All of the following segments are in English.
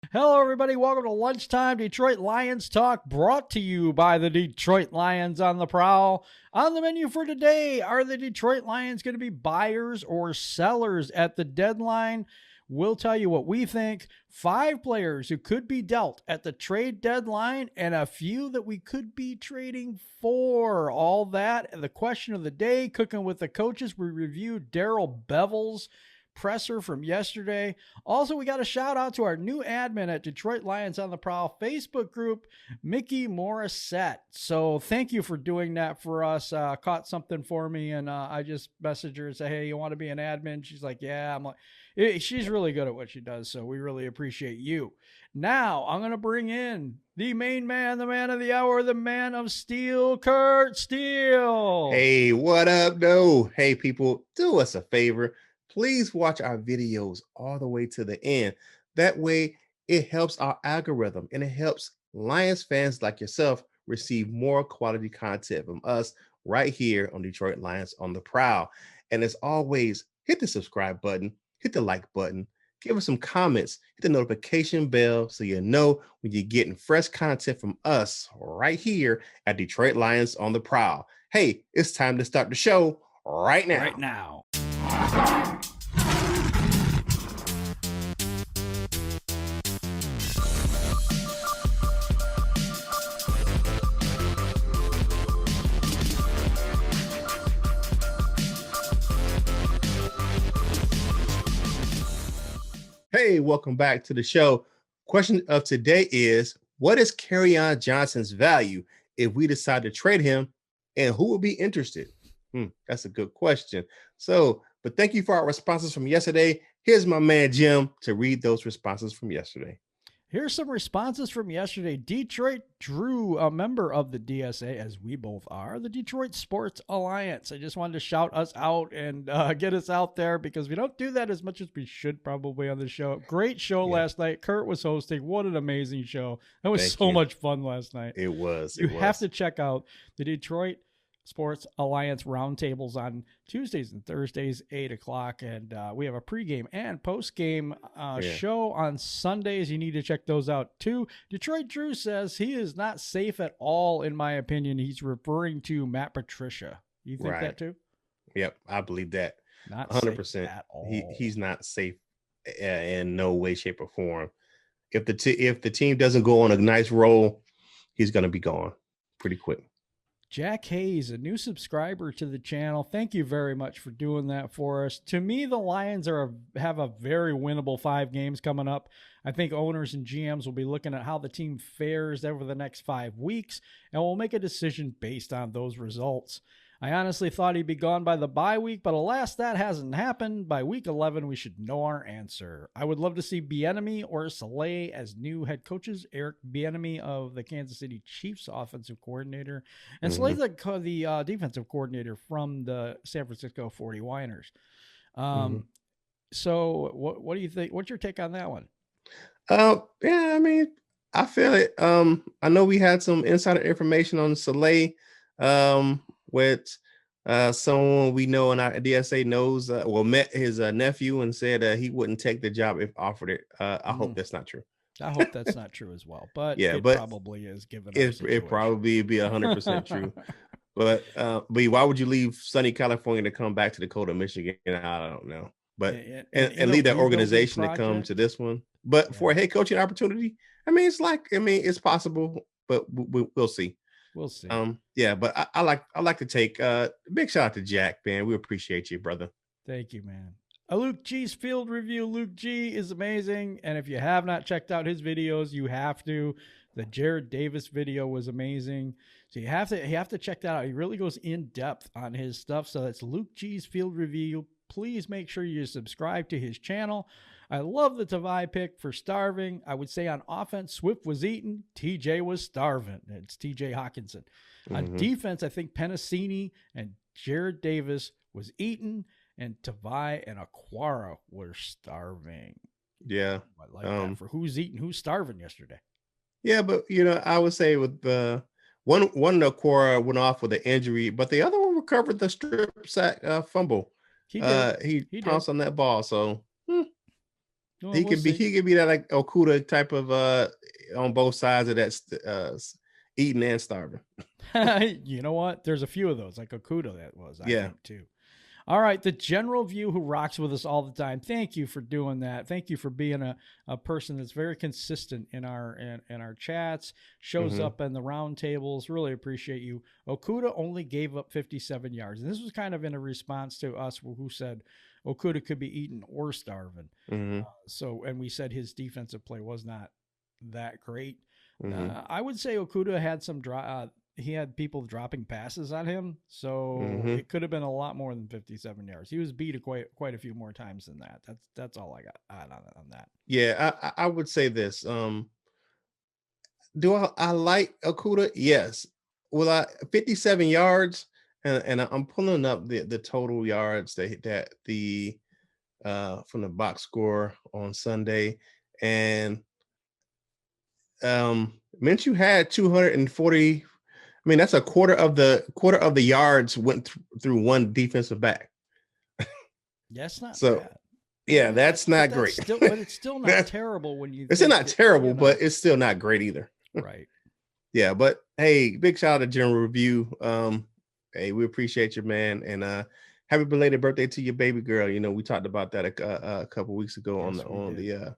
Hello, everybody. Welcome to Lunchtime Detroit Lions Talk, brought to you by the Detroit Lions on the Prowl. On the menu for today, are the Detroit Lions going to be buyers or sellers at the deadline? We'll tell you what we think. 5 players who could be dealt at the trade deadline and a few that we could be trading for. All that. The question of the day, cooking with the coaches. We reviewed Darrell Bevell's presser from yesterday. Also, we got a shout out to our new admin at Detroit Lions on the Prowl Facebook group, Mickey Morissette. So thank you for doing that for us. Caught something for me, and I just messaged her and said, hey, you want to be an admin? She's like, yeah. I'm like, she's really good at what she does, so we really appreciate you. Now, I'm going to bring in the main man, the man of the hour, the man of steel, Kurt Steele. Hey, what up, though? Hey, people, do us a favor. Please watch our videos all the way to the end. That way, it helps our algorithm and it helps Lions fans like yourself receive more quality content from us right here on Detroit Lions on the Prowl. And as always, hit the subscribe button, hit the like button, give us some comments, hit the notification bell so you know when you're getting fresh content from us right here at Detroit Lions on the Prowl. Hey, it's time to start the show right now. Right now. Hey, welcome back to the show. Question of today is, what is Kerryon Johnson's value if we decide to trade him, and who will be interested? That's a good question. But thank you for our responses from yesterday. Here's my man Jim to read those responses from yesterday. Here's some responses from yesterday. Detroit Drew, a member of the DSA, as we both are, the Detroit Sports Alliance. I just wanted to shout us out and get us out there because we don't do that as much as we should probably on the show. Great show last night. Kurt was hosting. What an amazing show. That was much fun last night. It was. You have to check out the Detroit Sports Alliance roundtables on Tuesdays and Thursdays, 8 o'clock. And we have a pregame and postgame show on Sundays. You need to check those out too. Detroit Drew says he is not safe at all, in my opinion. He's referring to Matt Patricia. You think that too? Yep, I believe that. Not 100%. at all. He's not safe in no way, shape, or form. If the team doesn't go on a nice roll, he's going to be gone pretty quick. Jack Hayes, a new subscriber to the channel. Thank you very much for doing that for us. To me, the Lions have a very winnable 5 games coming up. I think owners and GMs will be looking at how the team fares over the next 5 weeks, and we'll make a decision based on those results. I honestly thought he'd be gone by the bye week, but alas, that hasn't happened. By week 11, we should know our answer. I would love to see Bieniemy or Saleh as new head coaches. Eric Bieniemy of the Kansas City Chiefs offensive coordinator, and Saleh the defensive coordinator from the San Francisco 49ers. So what do you think? What's your take on that one? Yeah, I mean, I feel it. I know we had some insider information on Saleh. With someone we know in our DSA knows, met his nephew and said he wouldn't take the job if offered it. I hope that's not true. I hope that's not true as well. But yeah, it probably is, given it probably be 100% true. But why would you leave sunny California to come back to Dakota, Michigan? I don't know. But and leave that organization to come to this one. But for a head coaching opportunity, I mean, it's possible, but we'll see. We'll see. But I like to take big shout out to Jack, man. We appreciate you, brother. Thank you, man. A Luke G's field review. Luke G is amazing, and if you have not checked out his videos, you have to. The Jared Davis video was amazing, so you have to check that out. He really goes in depth on his stuff. So that's Luke G's field review. Please make sure you subscribe to his channel. I love the Tavai pick for starving. I would say on offense, Swift was eating, TJ was starving. It's TJ Hawkinson. On defense, I think Penasini and Jared Davis was eating, and Tavai and Aquara were starving. Yeah. I like that for who's eating, who's starving yesterday. Yeah, but I would say with the one Aquara went off with an injury, but the other one recovered the strip sack fumble. He pounced on that ball, so Well, He we'll could be see. that like Okuda type of on both sides of that eating and starving. You know what? There's a few of those, like Okuda that was, I Yeah. think, too. All right, the general view who rocks with us all the time. Thank you for doing that. Thank you for being a person that's very consistent in our chats, shows Mm-hmm. up in the round tables. Really appreciate you. Okuda only gave up 57 yards. And this was kind of in a response to us who said Okuda could be eaten or starving. Mm-hmm. And we said his defensive play was not that great. Mm-hmm. I would say Okuda had he had people dropping passes on him, so Mm-hmm. it could have been a lot more than 57 yards. He was beat quite a few more times than that. That's all I got on that. Yeah, I would say this. Do I like Okuda? Yes. Well, 57 yards, and I'm pulling up the total yards that the from the box score on Sunday, and Minshew had 240. I mean, that's a quarter of the yards went through one defensive back. That's not So bad. yeah, that's not great. But it's still not terrible when you. It's still not terrible, but but it's still not great either. Right. Yeah, but hey, big shout out to General Review. Hey, we appreciate you, man, and happy belated birthday to your baby girl. You know, we talked about that a couple weeks ago Yes,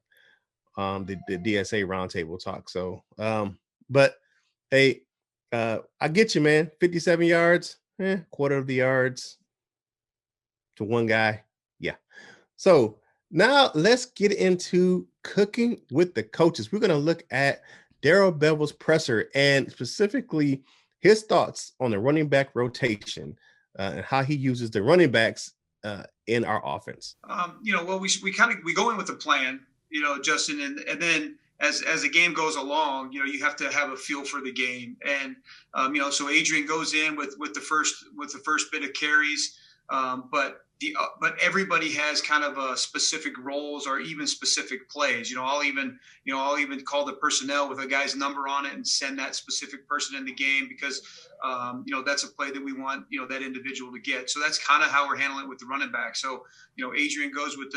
the DSA roundtable talk. So, but hey, I get you, man. 57 yards, quarter of the yards to one guy. Yeah. So now let's get into cooking with the coaches. We're going to look at Darrell Bevell's presser and specifically his thoughts on the running back rotation and how he uses the running backs in our offense. Well, we go in with a plan, Justin, and then as the game goes along, you have to have a feel for the game, and so Adrian goes in with the first bit of carries, but everybody has kind of a specific roles or even specific plays. I'll even call the personnel with a guy's number on it and send that specific person in the game because that's a play that we want that individual to get. So that's kind of how we're handling it with the running back. So Adrian goes with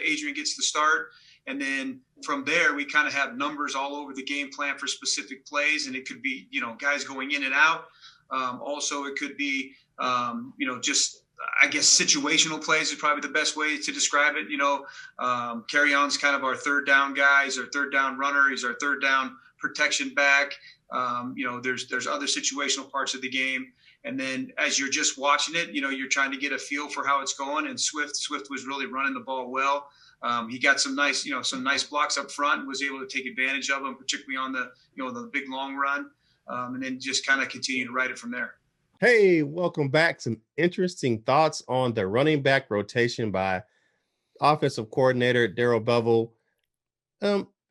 Adrian gets the start. And then from there, we kind of have numbers all over the game plan for specific plays. And it could be, guys going in and out. Also, it could be, just, I guess, situational plays is probably the best way to describe it. Carry On's kind of our third down guy. He's our third down runner. He's our third down protection back. There's other situational parts of the game. And then as you're just watching it, you're trying to get a feel for how it's going. And Swift was really running the ball well. He got some nice blocks up front and was able to take advantage of them, particularly on the big long run, and then just kind of continue to ride it from there. Hey, welcome back. Some interesting thoughts on the running back rotation by offensive coordinator Darrell Bevell.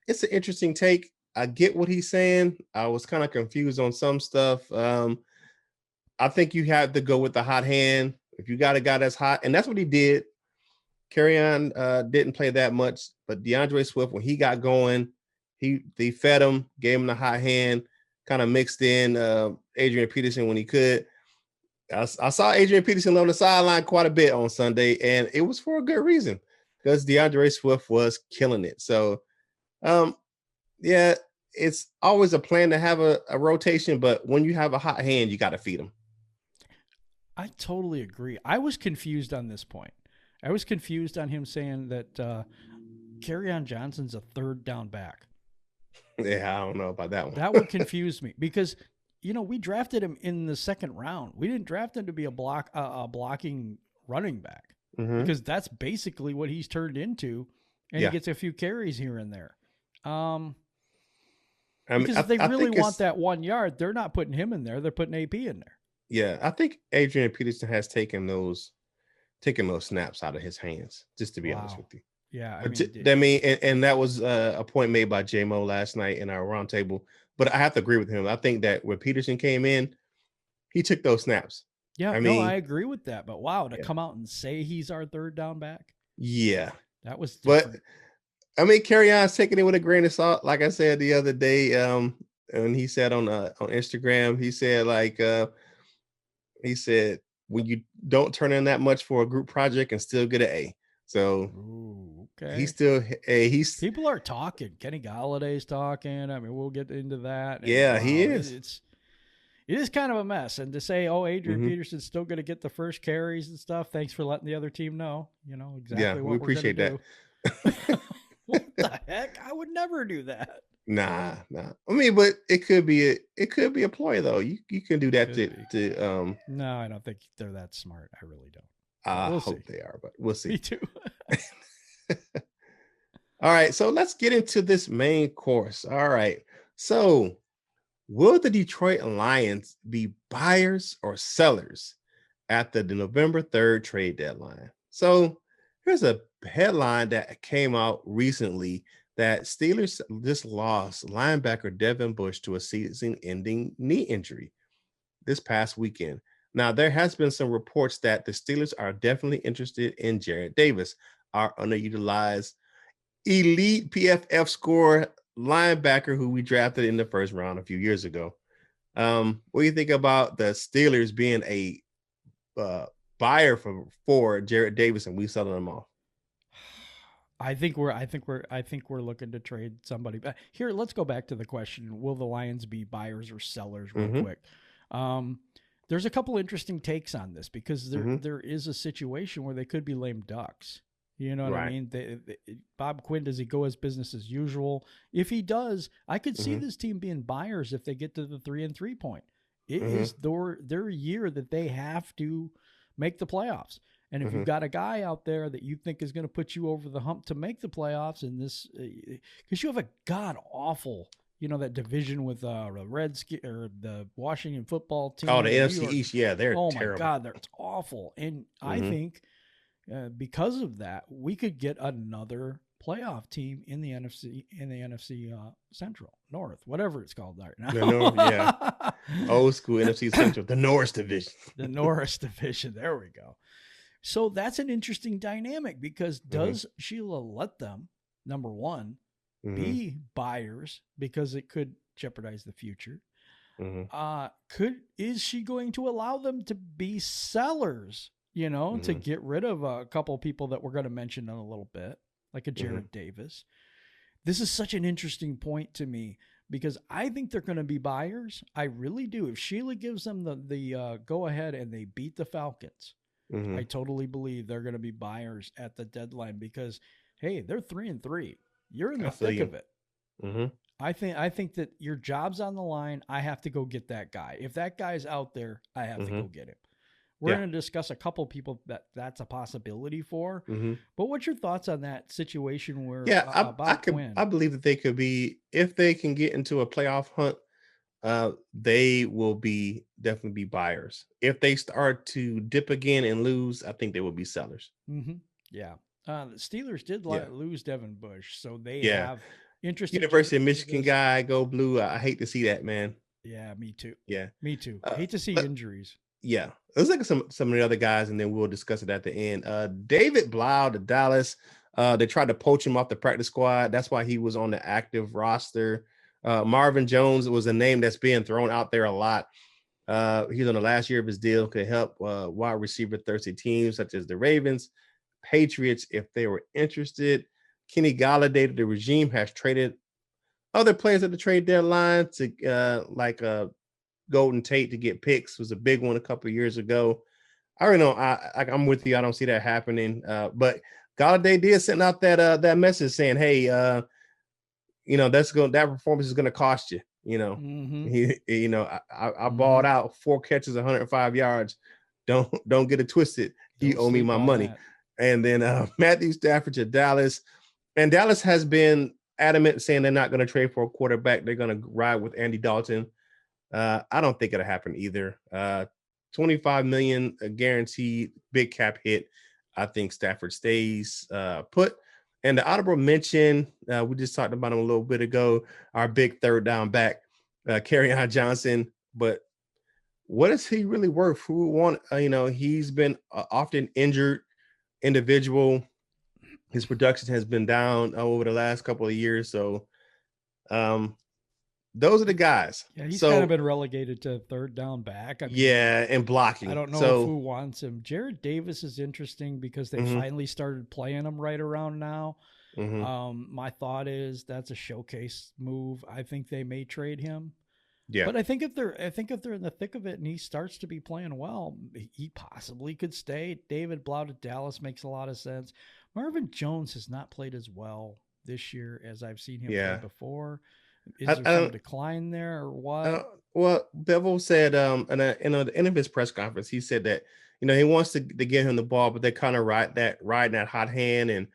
It's an interesting take. I get what he's saying. I was kind of confused on some stuff. I think you have to go with the hot hand. If you got a guy that's hot, and that's what he did. Kerryon didn't play that much, but DeAndre Swift, when he got going, they fed him, gave him the hot hand, kind of mixed in Adrian Peterson when he could. I saw Adrian Peterson on the sideline quite a bit on Sunday, and it was for a good reason because DeAndre Swift was killing it. So, yeah, it's always a plan to have a rotation, but when you have a hot hand, you got to feed him. I totally agree. I was confused on this point. I was confused on him saying that Kerryon Johnson's a third down back. Yeah, I don't know about that one. That would confuse me because, we drafted him in the second round. We didn't draft him to be a blocking running back because that's basically what he's turned into, and he gets a few carries here and there. Because if they really want that 1 yard, they're not putting him in there. They're putting AP in there. Yeah, I think Adrian Peterson has taken those snaps out of his hands, just to be honest with you. Yeah, and that was a point made by J-Mo last night in our roundtable. But I have to agree with him. I think that when Peterson came in, he took those snaps. Yeah, I agree with that. But wow, to come out and say he's our third down back. Yeah, that was different. But Kerryon's taking it with a grain of salt. Like I said the other day, and he said on Instagram, he said when you don't turn in that much for a group project and still get an A. So Okay. He's still, he's, People are talking. Kenny Galladay's talking. I mean, we'll get into that. And yeah, wow, he is. It is kind of a mess. And to say, oh, Adrian Mhm. Peterson's still going to get the first carries and stuff. Thanks for letting the other team know. You know exactly Yeah, what we we're going to appreciate do. that. What the heck? I would never do that. Nah. I mean, but it could be a ploy though. You can do that to No, I don't think they're that smart. I really don't. I We'll hope see. they are, but we'll see. Me too. All right, so let's get into this main course. All right. So, will the Detroit Lions be buyers or sellers at the November 3rd trade deadline? So, here's a headline that came out recently that Steelers just lost linebacker Devin Bush to a season-ending knee injury this past weekend. Now, there has been some reports that the Steelers are definitely interested in Jared Davis, our underutilized elite PFF score linebacker who we drafted in the first round a few years ago. What do you think about the Steelers being a buyer for Jared Davis and we selling them off? I think we're looking to trade somebody. But here, let's go back to the question: will the Lions be buyers or sellers? Real quick. There's a couple interesting takes on this because there is a situation where they could be lame ducks. You know what I mean? Bob Quinn, does he go as business as usual? If he does, I could see this team being buyers if they get to the 3-3 point. It is their year that they have to make the playoffs. And if you've got a guy out there that you think is going to put you over the hump to make the playoffs in this, because you have a god awful, that division with the Redskins or the Washington football team. Oh, the NFC East, yeah, they're terrible. Oh my God, that's awful. And I think because of that, we could get another playoff team in the NFC Central, North, whatever it's called right now. The North, yeah. Old school NFC Central, the Norris division. The Norris division. There we go. So that's an interesting dynamic because does Sheila let them, number one, be buyers because it could jeopardize the future? Is she going to allow them to be sellers? To get rid of a couple people that we're going to mention in a little bit, like a Jared Davis. This is such an interesting point to me because I think they're going to be buyers. I really do. If Sheila gives them the go ahead and they beat the Falcons, I totally believe they're going to be buyers at the deadline because, hey, they're 3-3. You're in the thick of it. I think that your job's on the line. I have to go get that guy. If that guy's out there, I have to go get him. We're going to discuss a couple people that's a possibility for. But what's your thoughts on that situation where I believe that they could be, if they can get into a playoff hunt, they will definitely be buyers. If they start to dip again and lose, I think they will be sellers. Yeah. The Steelers did lose Devin Bush, so they have interest. University of Michigan guy, go Blue. I hate to see that, man. Yeah, me too. Yeah. Me too. I hate to see injuries. Yeah, let's look at some of the other guys, and then we'll discuss it at the end. David Blough to Dallas. They tried to poach him off the practice squad. That's why he was on the active roster. Marvin Jones was a name that's being thrown out there a lot. He's on the last year of his deal. Could help wide receiver thirsty teams such as the Ravens, Patriots, if they were interested. Kenny Galladay, the regime has traded other players at the trade deadline to Golden Tate to get picks was a big one a couple of years ago. I already know I'm with you. I don't see that happening. But Galladay did send out that message saying, "Hey, that performance is going to cost you." I balled out 4 catches, 105 yards. Don't get it twisted. You owe me my money. And then Matthew Stafford to Dallas, and Dallas has been adamant saying they're not going to trade for a quarterback. They're going to ride with Andy Dalton. I don't think it'll happen either. $25 million guaranteed, big cap hit. I think Stafford stays put. And the honorable mention, we just talked about him a little bit ago, our big third down back, Kerryon Johnson. But what is he really worth? Who want? He's been often injured individual. His production has been down over the last couple of years. So Those are the guys. Yeah, he's kind of been relegated to third down back. I mean, yeah, and blocking. I don't know who wants him. Jared Davis is interesting because they finally started playing him right around now. My thought is that's a showcase move. I think they may trade him. Yeah, but I think if they're in the thick of it and he starts to be playing well, he possibly could stay. David Blough to Dallas makes a lot of sense. Marvin Jones has not played as well this year as I've seen him play before. Is there some decline there or what? Well, Bevel said in the end of his press conference, he said that he wants to get him the ball, but they kind of riding that hot hand and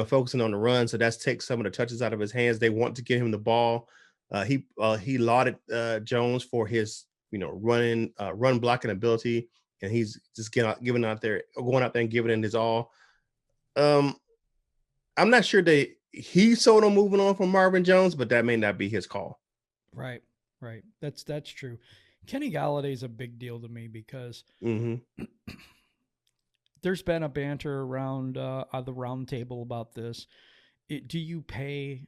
focusing on the run. So that's take some of the touches out of his hands. They want to get him the ball. He lauded Jones for his run blocking ability, and he's just going out there and giving it his all. I'm not sure he sold on moving on from Marvin Jones, but that may not be his call. Right. That's true. Kenny Galladay is a big deal to me because there's been a banter around the round table about this. Do you pay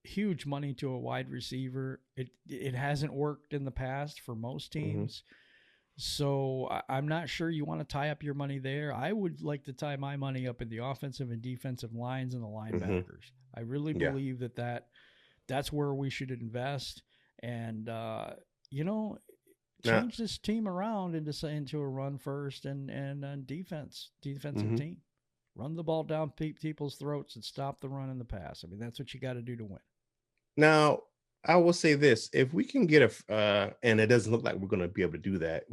huge money to a wide receiver? It hasn't worked in the past for most teams. So I'm not sure you want to tie up your money there. I would like to tie my money up in the offensive and defensive lines and the linebackers. I really believe that's where we should invest and, change this team around into a run first and defensive team. Run the ball down people's throats and stop the run and the pass. I mean, that's what you got to do to win. Now, I will say this: if we can get and it doesn't look like we're going to be able to do that.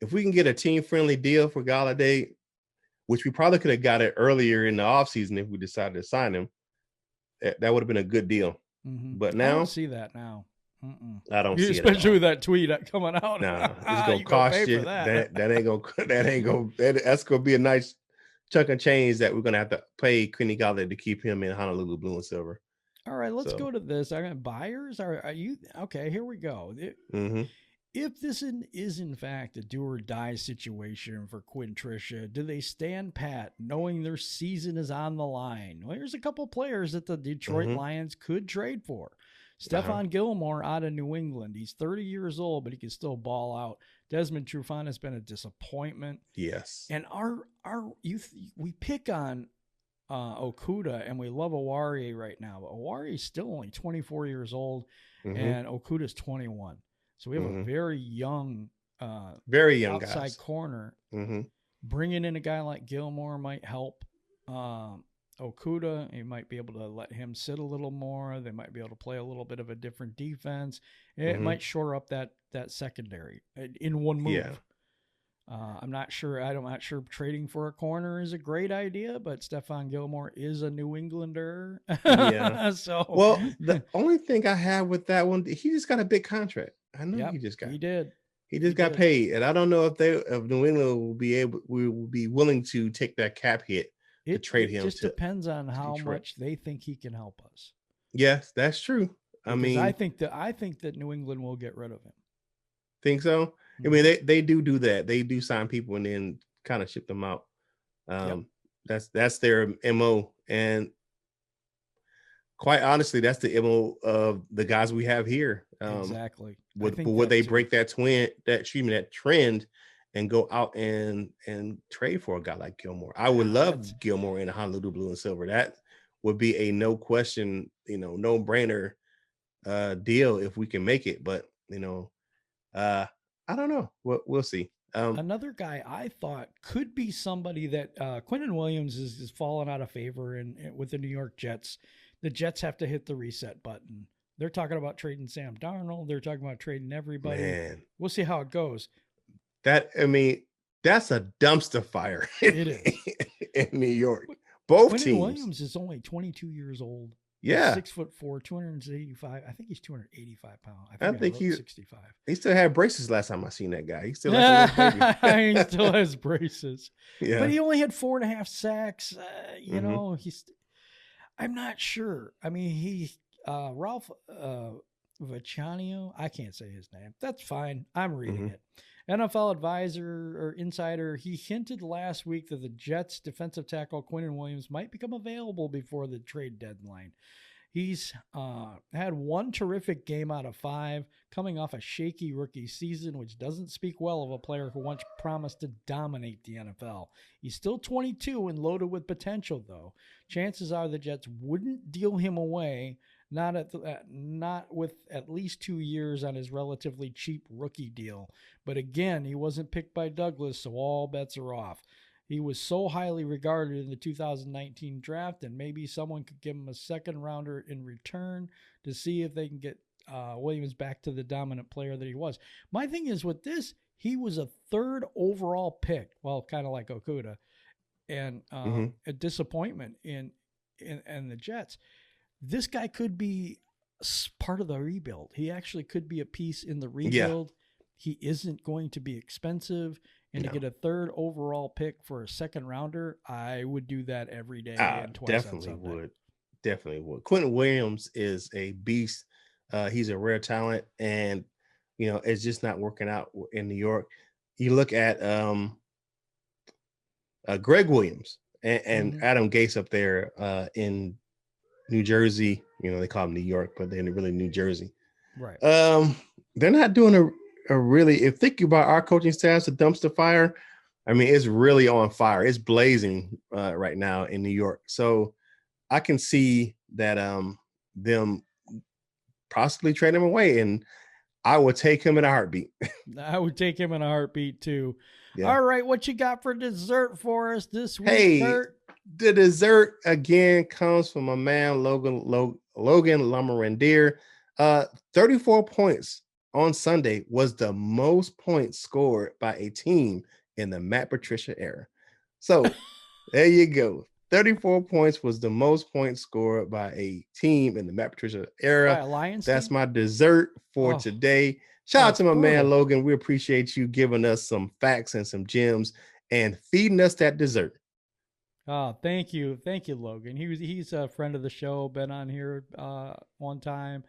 If we can get a team-friendly deal for Galladay, which we probably could have got it earlier in the offseason if we decided to sign him, that would have been a good deal. But now, I don't see that now. I don't see it, especially with that tweet coming out. No, it's gonna cost you. That's gonna be a nice chunk of change that we're gonna have to pay Kenny Galladay to keep him in Honolulu blue and silver. All right, let's go to this. Buyers, are you okay? Here we go. If this is in fact a do or die situation for Quinn Tricia, do they stand pat knowing their season is on the line? Well, here's a couple players that the Detroit Lions could trade for. Stephon Gilmore out of New England. He's 30 years old, but he can still ball out. Desmond Trufant has been a disappointment. Yes. And our youth, we pick on Okudah, and we love Owarriye right now. But Owarriye is still only 24 years old, and Okudah is 21. So we have a very young outside guys. Corner. Bringing in a guy like Gilmore might help. Okudah, you might be able to let him sit a little more. They might be able to play a little bit of a different defense. It might shore up that secondary in one move. Yeah. I'm not sure. I'm not sure trading for a corner is a great idea, but Stephon Gilmore is a New Englander. Yeah. So, the only thing I have with that one, he just got a big contract. I know he just got. He did. He just got paid, and I don't know if New England will be willing to take that cap hit to trade him. It just depends on how much they think he can help us. Yes, that's true. I think that New England will get rid of him. Think so? I mean, they do that. They do sign people and then kind of ship them out. That's their MO, and quite honestly, that's the MO of the guys we have here. Exactly. Would they break that trend and go out and trade for a guy like Gilmore? I would love Gilmore in Honolulu blue and silver. That would be a no question, no brainer deal if we can make it. But I don't know. We'll see. Another guy I thought could be somebody that Quentin Williams is falling out of favor with the New York Jets. The Jets have to hit the reset button. They're talking about trading Sam Darnold. They're talking about trading everybody. Man. We'll see how it goes. That's a dumpster fire. It is. In New York. Both Quentin teams. Williams is only 22 years old. Yeah. 6'4", 285. I think he's 285 pounds. I think he's 65. He still had braces last time I seen that guy. He still has he still has braces. Yeah. But he only had 4.5 sacks. I'm not sure. I mean, Ralph Vacciano, I can't say his name. That's fine. I'm reading it. NFL advisor or insider, he hinted last week that the Jets defensive tackle Quentin Williams might become available before the trade deadline. He's had one terrific game out of 5, coming off a shaky rookie season, which doesn't speak well of a player who once promised to dominate the NFL. He's still 22 and loaded with potential, though. Chances are the Jets wouldn't deal him away, not with at least 2 years on his relatively cheap rookie deal. But again, he wasn't picked by Douglas, so all bets are off. He was so highly regarded in the 2019 draft, and maybe someone could give him a second rounder in return to see if they can get Williams back to the dominant player that he was. My thing is with this, he was a 3rd overall pick. Well, kind of like Okudah, and a disappointment in the Jets. This guy could be part of the rebuild. He actually could be a piece in the rebuild. Yeah. He isn't going to be expensive. And to get a 3rd overall pick for a second rounder, I would do that every day. And twice definitely would. Definitely would. Quentin Williams is a beast. He's a rare talent, and it's just not working out in New York. You look at Greg Williams and Adam Gase up there in New Jersey. They call them New York, but they're really New Jersey. Right. They're not doing a really, if thinking about our coaching staff's a dumpster fire, I mean, it's really on fire. It's blazing right now in New York. So I can see that them possibly trade him away, and I would take him in a heartbeat. I would take him in a heartbeat too. Yeah. All right, what you got for dessert for us this week, Hey, Kurt? The dessert again comes from my man Logan Lamorandier. 34 points on Sunday was the most points scored by a team in the Matt Patricia era. So there you go. 34 points was the most points scored by a team in the Matt Patricia era. By a Lions That's team? my dessert for today. Shout out to my man Logan. We appreciate you giving us some facts and some gems and feeding us that dessert. Oh, thank you. Thank you, Logan. He's a friend of the show, been on here one time.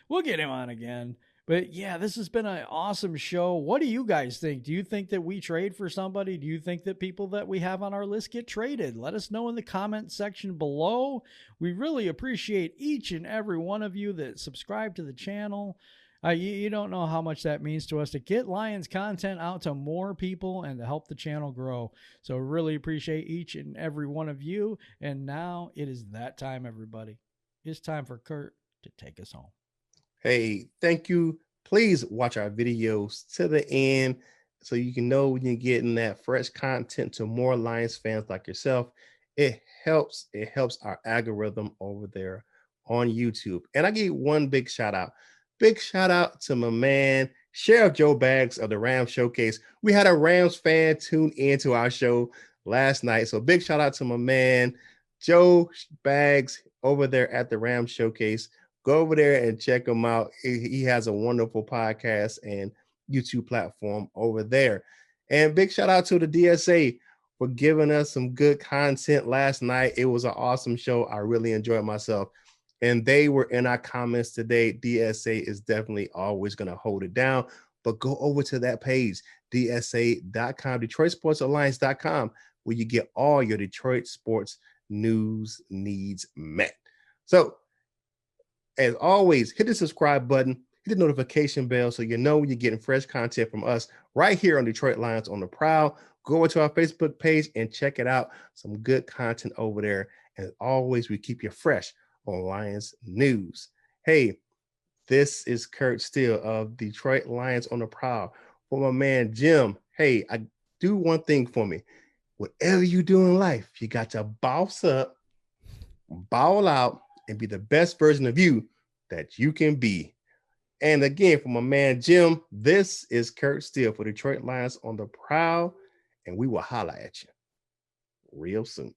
We'll get him on again. But yeah, this has been an awesome show. What do you guys think? Do you think that we trade for somebody? Do you think that people that we have on our list get traded? Let us know in the comment section below. We really appreciate each and every one of you that subscribe to the channel. You don't know how much that means to us to get Lions content out to more people and to help the channel grow. So really appreciate each and every one of you. And now it is that time, everybody. It's time for Kurt to take us home. Hey, thank you. Please watch our videos to the end so you can know when you're getting that fresh content to more Lions fans like yourself. It helps our algorithm over there on YouTube. And I give one big shout out. Big shout out to my man, Sheriff Joe Baggs of the Rams Showcase. We had a Rams fan tune into our show last night. So big shout out to my man, Joe Baggs over there at the Rams Showcase. Go over there and check him out. He has a wonderful podcast and YouTube platform over there. And big shout out to the DSA for giving us some good content last night. It was an awesome show. I really enjoyed myself. And they were in our comments today. DSA is definitely always going to hold it down. But go over to that page, DSA.com, DetroitSportsAlliance.com, where you get all your Detroit sports news needs met. So, as always, hit the subscribe button, hit the notification bell so you know when you're getting fresh content from us right here on Detroit Lions on the Prowl. Go over to our Facebook page and check it out. Some good content over there. And as always, we keep you fresh on Lions news. Hey, this is Kurt Steele of Detroit Lions on the Prowl. For my man Jim, hey, I do one thing for me. Whatever you do in life, you got to boss up, ball out, and be the best version of you that you can be. And again, for my man Jim, this is Kurt Steele for Detroit Lions on the Prowl, and we will holler at you real soon.